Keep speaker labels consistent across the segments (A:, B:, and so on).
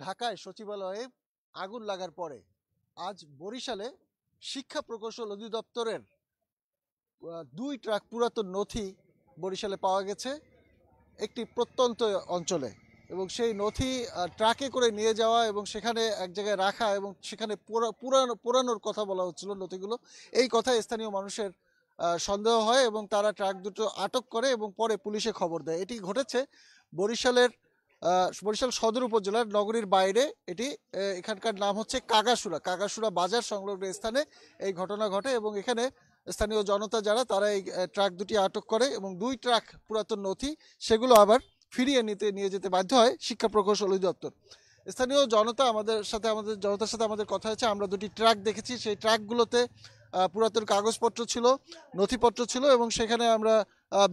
A: ঢাকায় সচিবালয়ে আগুন লাগার পরে আজ বরিশালে শিক্ষা প্রকৌশল অধিদপ্তরের ২ ট্রাক পুরাতন নথি বরিশালে পাওয়া গেছে একটি প্রত্যন্ত অঞ্চলে। এবং সেই নথি ট্রাকে করে নিয়ে যাওয়া এবং সেখানে এক জায়গায় রাখা এবং সেখানে পোড়ানোর কথা বলা হচ্ছিল নথিগুলো। এই কথায় স্থানীয় মানুষের সন্দেহ হয় এবং তারা ট্রাক দুটো আটক করে এবং পরে পুলিশে খবর দেয়। এটি ঘটেছে বরিশালের বরিশাল সদর উপজেলার নগরীর বাইরে। এটি এখানকার নাম হচ্ছে কাগাসুরা বাজার সংলগ্ন স্থানে এই ঘটনা ঘটে এবং এখানে স্থানীয় জনতা যারা তারা এই ট্রাক দুটি আটক করে এবং ২ ট্রাক পুরাতন নথি সেগুলো আবার ফিরিয়ে নিয়ে যেতে বাধ্য হয় শিক্ষা প্রকৌশল অধিদপ্তর। স্থানীয় জনতার সাথে আমাদের কথা হয়েছে। আমরা দুটি ট্রাক দেখেছি, সেই ট্রাকগুলোতে পুরাতন কাগজপত্র ছিল, নথিপত্র ছিল এবং সেখানে আমরা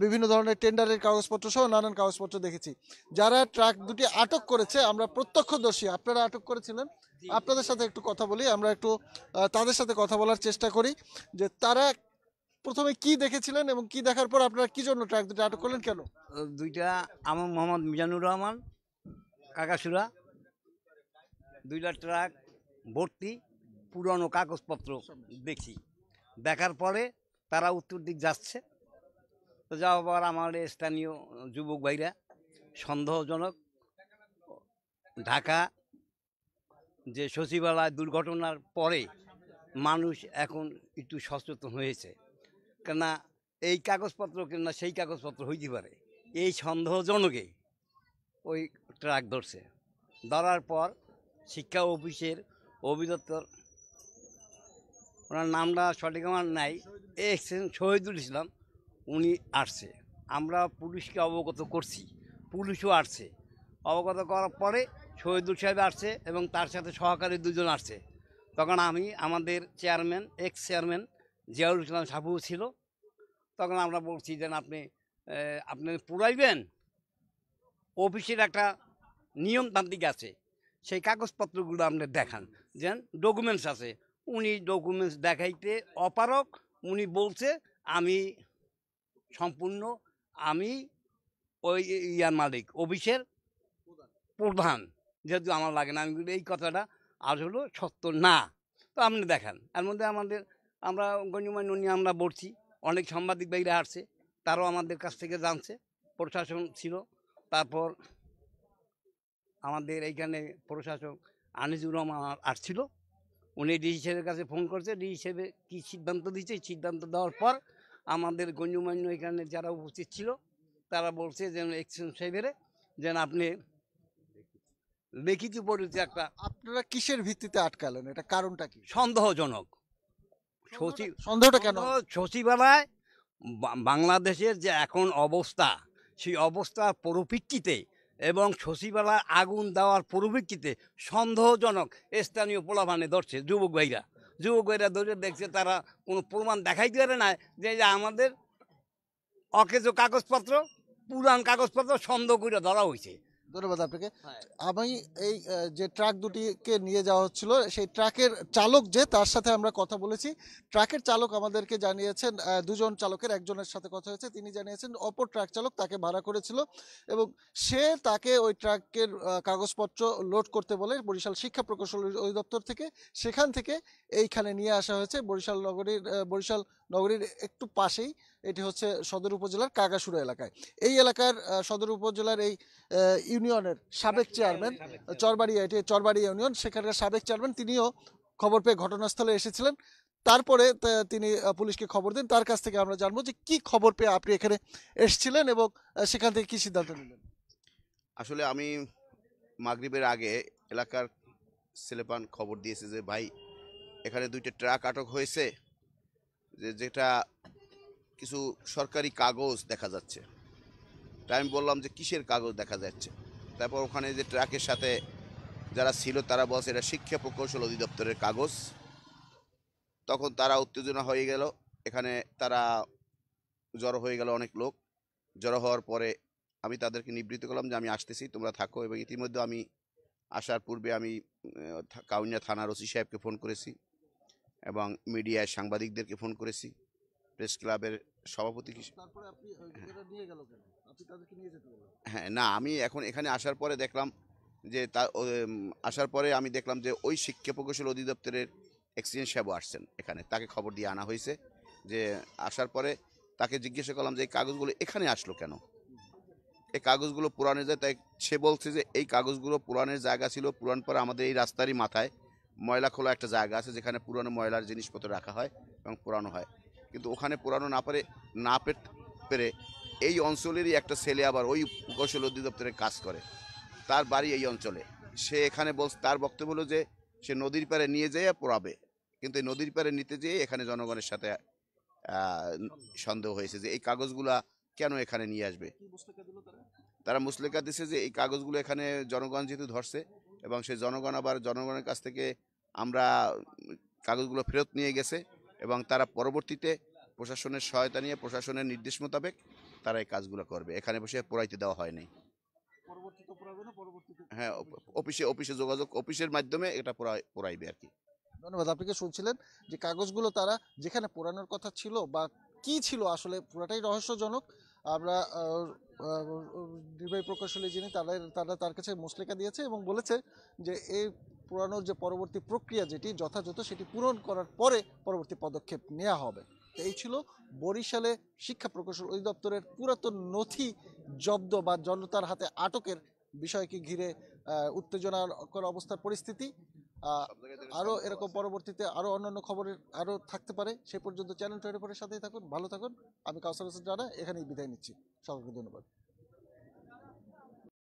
A: বিভিন্ন ধরনের টেন্ডারের কাগজপত্র সহ নানান কাগজপত্র দেখেছি। যারা ট্রাক দুটি আটক করেছে আমরা প্রত্যক্ষদর্শী, আপনারা আটক করেছিলেন, আপনাদের সাথে একটু কথা বলি। আমরা একটু তাদের সাথে কথা বলার চেষ্টা করি যে তারা প্রথমে কি দেখেছিলেন এবং কি দেখার পর আপনারা কি জন্য ট্রাক দুটি আটক করলেন, কেন?
B: দুইটা আমার মোহাম্মদ মিজানুর রহমান, কাকাসুরা, 2টা ট্রাক ভর্তি পুরনো কাগজপত্র দেখি। দেখার পরে তারা উত্তর দিক যাচ্ছে, তো যাওয়ার পর আমার স্থানীয় যুবক ভাইরা সন্দেহজনক ঢাকা যে সচিবালয় দুর্ঘটনার পরে মানুষ এখন একটু সচেতন হয়েছে, কেননা এই কাগজপত্র কিনা সেই কাগজপত্র হইতে পারে, এই সন্দেহজনকে ওই ট্রাক ধরছে। ধরার পর শিক্ষা অফিসের অধিদপ্তর, ওনার নামটা সঠিক আমার নাই, শহীদুল ইসলাম, উনি আসছে। আমরা পুলিশকে অবগত করছি, পুলিশও আসছে। অবগত করার পরে শহীদুল সাহেব আসছে এবং তার সাথে সহকারী 2জন আসছে। তখন আমি, আমাদের চেয়ারম্যান, এক্স চেয়ারম্যান জিয়াউল ইসলাম সাবু ছিল। তখন আমরা বলছি যে আপনি পুরাইবেন, অফিসের একটা নিয়মতান্ত্রিক আছে, সেই কাগজপত্রগুলো আপনি দেখান, যেন ডকুমেন্টস আছে। উনি ডকুমেন্টস দেখাইতে অপারক। উনি বলছে আমি সম্পূর্ণ, আমি ওই ইয়ার মালিক, অফিসের প্রধান, যেহেতু আমার লাগে না। আমি এই কথাটা আসলে সত্য না, তো আপনি দেখান। এর মধ্যে আমরা গণ্যমান্য নিয়ে আমরা বলছি, অনেক সাংবাদিক বাইরে আসছে, তারাও আমাদের কাছ থেকে জানছে, প্রশাসন ছিল। তারপর আমাদের এইখানে প্রশাসক আনিসুর রহমান আসছিল, উনি ডিসি সাহেবের কাছে ফোন করছে। ডিসি সাহেব কী সিদ্ধান্ত দিচ্ছে, সিদ্ধান্ত দেওয়ার পর আমাদের গণ্যমান্য এখানে যারা উপস্থিত ছিল তারা বলছে যে এক্সচেঞ্জ সাহেবের যেন আপনি লিখিত পরিচয় একটা।
A: আপনারা কিসের ভিত্তিতে আটকালেন, এটা কারণটা কি?
B: সন্দেহজনক।
A: সন্দেহটা কেন?
B: সচিবালয় বাংলাদেশের যে এখন অবস্থা, সেই অবস্থার পরিপ্রেক্ষিতে এবং সচিবালয় আগুন দেওয়ার পরিপ্রেক্ষিতে সন্দেহজনক স্থানীয় পোলাপানে ধরছে যুবক ভাইরা ধরে দেখছে, তারা কোনো প্রমাণ দেখাইতে পারে না যে আমাদের অকেজো কাগজপত্র, পুরান কাগজপত্র সন্দেহ করে ধরা হয়েছে।
A: ধন্যবাদ আপনাকে। আমি এই যে ট্রাক দুটিকে নিয়ে যাওয়া হচ্ছিল সেই ট্রাকের চালক যে, তার সাথে আমরা কথা বলেছি। ট্রাকের চালক আমাদেরকে জানিয়েছেন, 2জন চালকের একজনের সাথে কথা হয়েছে, তিনি জানিয়েছেন অপর ট্রাক চালক তাকে ভাড়া করেছিল এবং সে তাকে ওই ট্রাকের কাগজপত্র লোড করতে বলে বরিশাল শিক্ষা প্রকৌশল অধিদপ্তর থেকে, সেখান থেকে এইখানে নিয়ে আসা হয়েছে বরিশাল নগরীর একটু পাশেই। এটি হচ্ছে সদর উপজেলার কাগাসুরা এলাকায়। এই এলাকার সদর উপজেলার এই ইউনিয়নের সাবেক চেয়ারম্যান, এটি চরবাড়িয়া ইউনিয়ন, সেখানকার সাবেক চেয়ারম্যান, তিনিও খবর পেয়ে ঘটনাস্থলে এসেছিলেন। তারপরে তিনি পুলিশকে খবর দেন। তার কাছ থেকে আমরা জানবো যে কি খবর পেয়ে আপনি এখানে এসেছিলেন এবং সেখান থেকে কি সিদ্ধান্ত নিলেন।
C: আসলে আমি মাগরিবের আগে এলাকার ছেলেপান খবর দিয়েছে যে ভাই এখানে 2টা ট্রাক আটক হয়েছে, যেটা কিছু সরকারি কাগজ দেখা যাচ্ছে। তাই আমি বললাম যে কিসের কাগজ দেখা যাচ্ছে। তারপর ওখানে যে ট্রাকের সাথে যারা ছিল তারা বলছে এটা শিক্ষা প্রকৌশল অধিদপ্তরের কাগজ। তখন তারা উত্তেজনা হয়ে গেল, এখানে তারা জড়ো হয়ে গেল, অনেক লোক জড়ো হওয়ার পরে আমি তাদেরকে নিবৃত্ত করলাম যে আমি আসতেছি, তোমরা থাকো। এবং ইতিমধ্যে আমি আসার পূর্বে আমি কাউনিয়া থানার ওসি সাহেবকে ফোন করেছি এবং মিডিয়ায় সাংবাদিকদেরকে ফোন করেছি, প্রেস ক্লাবের সভাপতি। হ্যাঁ, না, আমি এখন এখানে আসার পরে দেখলাম যে আসার পরে আমি দেখলাম যে ওই শিক্ষা প্রকৌশল অধিদপ্তরের এক্সচেঞ্জ সাহেবও আসছেন এখানে, তাকে খবর দিয়ে আনা হয়েছে। যে আসার পরে তাকে জিজ্ঞাসা করলাম যে এই কাগজগুলো এখানে আসলো কেন, এই কাগজগুলো পুরানের যায়। তাই সে বলছে যে এই কাগজগুলো পুরানের জায়গা ছিল, পুরান পরে আমাদের এই রাস্তারই মাথায় ময়লা খোলা একটা জায়গা আছে যেখানে পুরানো ময়লার জিনিসপত্র রাখা হয় এবং পুরানো হয়, কিন্তু ওখানে পুরানো না পেরে এই অঞ্চলেরই একটা ছেলে আবার ওই প্রকৌশল অধিদপ্তরে কাজ করে, তার বাড়ি এই অঞ্চলে। সে এখানে তার বক্তব্য হলো যে সে নদীর পাড়ে নিয়ে যেয়ে পোড়াবে, কিন্তু এই নদীর পাড়ে নিতে যেয়ে এখানে জনগণের সাথে সন্দেহ হয়েছে যে এই কাগজগুলা কেন এখানে নিয়ে আসবে। তারা মুসলেকা দিছে যে এই কাগজগুলো এখানে জনগণ যেহেতু ধরছে এবং সেই জনগণ আবার জনগণের কাছ থেকে আমরা কাগজগুলো ফেরত নিয়ে গেছে এবং তারা পরবর্তীতে প্রশাসনের সহায়তা নিয়ে প্রশাসনের নির্দেশ মোতাবেক তারা এই কাজগুলো করবে, এখানে বসে পোড়াইতে দেওয়া হয়নি। হ্যাঁ, অফিসে যোগাযোগ, অফিসের মাধ্যমে এটা পোড়াইবে আর কি।
A: ধন্যবাদ। আপনাকে শুনছিলেন যে কাগজগুলো তারা যেখানে পোড়ানোর কথা ছিল বা কি ছিল আসলে পুরাটাই রহস্যজনক। আমরা নির্বাহী প্রকৌশলী যিনি তারা তার কাছে মুসলেকা দিয়েছে এবং বলেছে যে এই পুরানোর যে পরবর্তী প্রক্রিয়া যেটি যথাযথ সেটি পূরণ করার পরে পরবর্তী পদক্ষেপ নেওয়া হবে। তো এই ছিল বরিশালে শিক্ষা প্রকৌশল অধিদপ্তরের পুরাতন নথি জব্দ বা জনতার হাতে আটকের বিষয়কে ঘিরে উত্তেজনাকর অবস্থার পরিস্থিতি। আরও এরকম পরবর্তীতে আরও অন্যান্য খবরের আরও থাকতে পারে। সেই পর্যন্ত চ্যানেল 24 সাথেই থাকুন, ভালো থাকুন। আমি কাউসার হোসেন রানা এখানেই বিদায় নিচ্ছি। সকলকে ধন্যবাদ।